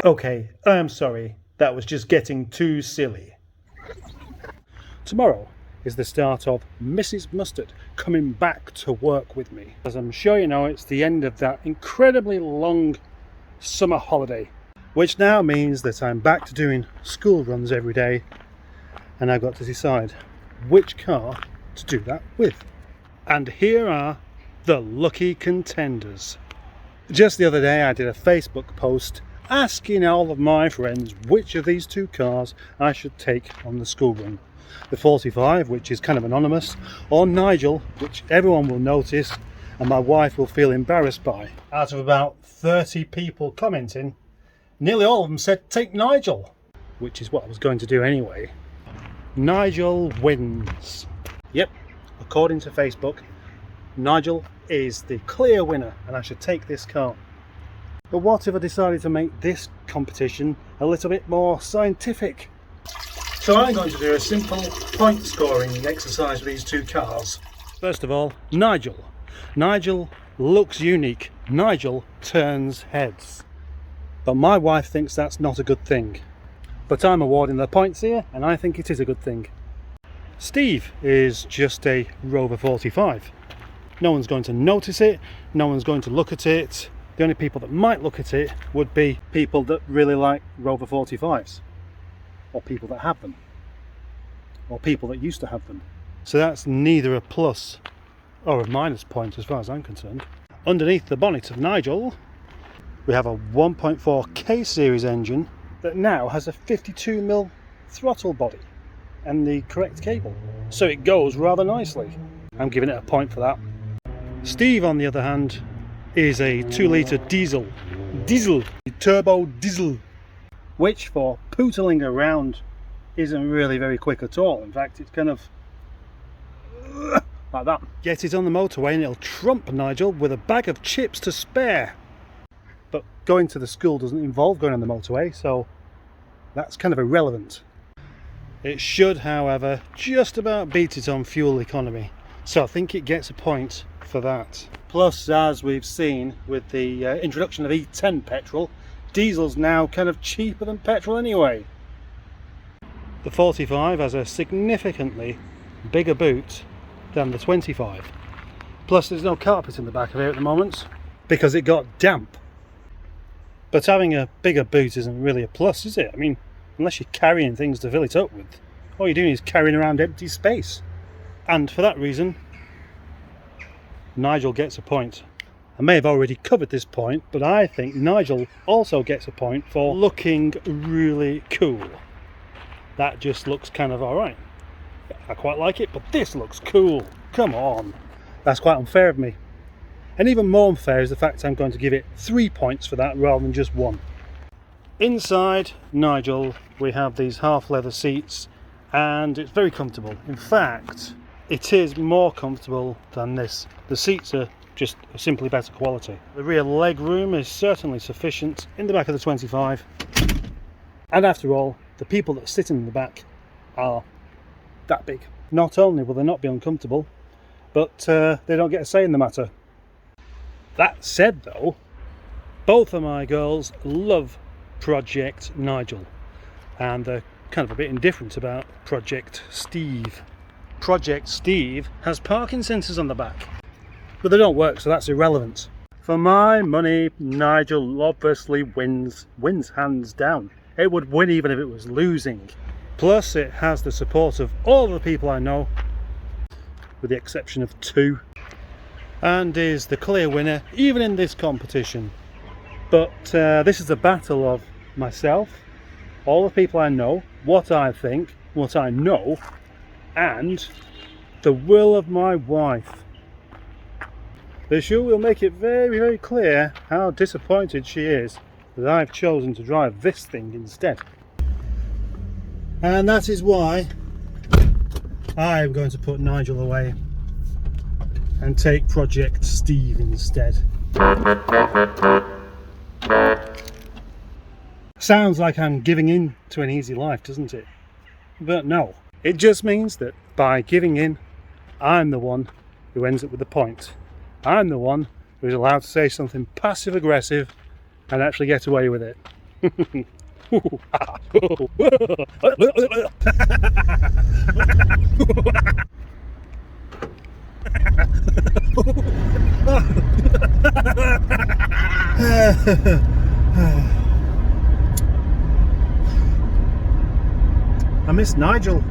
Okay, I'm sorry. That was just getting too silly. Tomorrow is the start of Mrs. Mustard coming back to work with me. As I'm sure you know, it's the end of that incredibly long summer holiday, which now means that I'm back to doing school runs every day, and I've got to decide which car to do that with. And here are the lucky contenders. Just the other day I did a Facebook post asking all of my friends which of these two cars I should take on the school run. The 45, which is kind of anonymous, or Nigel, which everyone will notice and my wife will feel embarrassed by. Out of about 30 people commenting, nearly all of them said take Nigel, which is what I was going to do anyway. Nigel wins. Yep, according to Facebook, Nigel is the clear winner and I should take this car. But what if I decided to make this competition a little bit more scientific? So I'm going to do a simple point scoring exercise with these two cars. First of all, Nigel. Nigel looks unique. Nigel turns heads. But my wife thinks that's not a good thing. But I'm awarding the points here and I think it is a good thing. Steve is just a Rover 45. No one's going to notice it, no one's going to look at it. The only people that might look at it would be people that really like Rover 45s. Or people that have them. Or people that used to have them. So that's neither a plus or a minus point as far as I'm concerned. Underneath the bonnet of Nigel, we have a 1.4 K series engine that now has a 52mm throttle body and the correct cable. So it goes rather nicely. I'm giving it a point for that. Steve, on the other hand, is a 2-litre diesel, turbo diesel, which for pootling around isn't really very quick at all. In fact, it's kind of like that. Get it on the motorway and it'll trump Nigel with a bag of chips to spare. But going to the school doesn't involve going on the motorway, so that's kind of irrelevant. It should, however, just about beat it on fuel economy, so I think it gets a point for that. Plus, as we've seen with the introduction of E10 petrol, diesel's now kind of cheaper than petrol anyway. The 45 has a significantly bigger boot than the 25. Plus there's no carpet in the back of here at the moment because it got damp. But having a bigger boot isn't really a plus, is it? I mean, unless you're carrying things to fill it up with. All you're doing is carrying around empty space. And for that reason, Nigel gets a point. I may have already covered this point, but I think Nigel also gets a point for looking really cool. That just looks kind of alright. I quite like it, but this looks cool. Come on. That's quite unfair of me. And even more unfair is the fact I'm going to give it 3 points for that rather than just 1. Inside Nigel, we have these half leather seats and it's very comfortable. In fact, it is more comfortable than this. The seats are just simply better quality. The rear leg room is certainly sufficient in the back of the 25. And after all, the people that sit in the back are that big. Not only will they not be uncomfortable, but they don't get a say in the matter. That said though, both of my girls love Project Nigel and they're kind of a bit indifferent about Project Steve. Project Steve has parking sensors on the back, but they don't work, so that's irrelevant. For my money, Nigel obviously wins hands down. It would win even if it was losing. Plus it has the support of all the people I know, with the exception of 2, and is the clear winner even in this competition. But this is a battle of myself, all the people I know, what I think, what I know, and the will of my wife. The show will make it very, very clear how disappointed she is that I've chosen to drive this thing instead. And that is why I'm going to put Nigel away and take Project Steve instead. Sounds like I'm giving in to an easy life, doesn't it? But no, it just means that by giving in, I'm the one who ends up with the point. I'm the one who's allowed to say something passive aggressive and actually get away with it. I miss Nigel.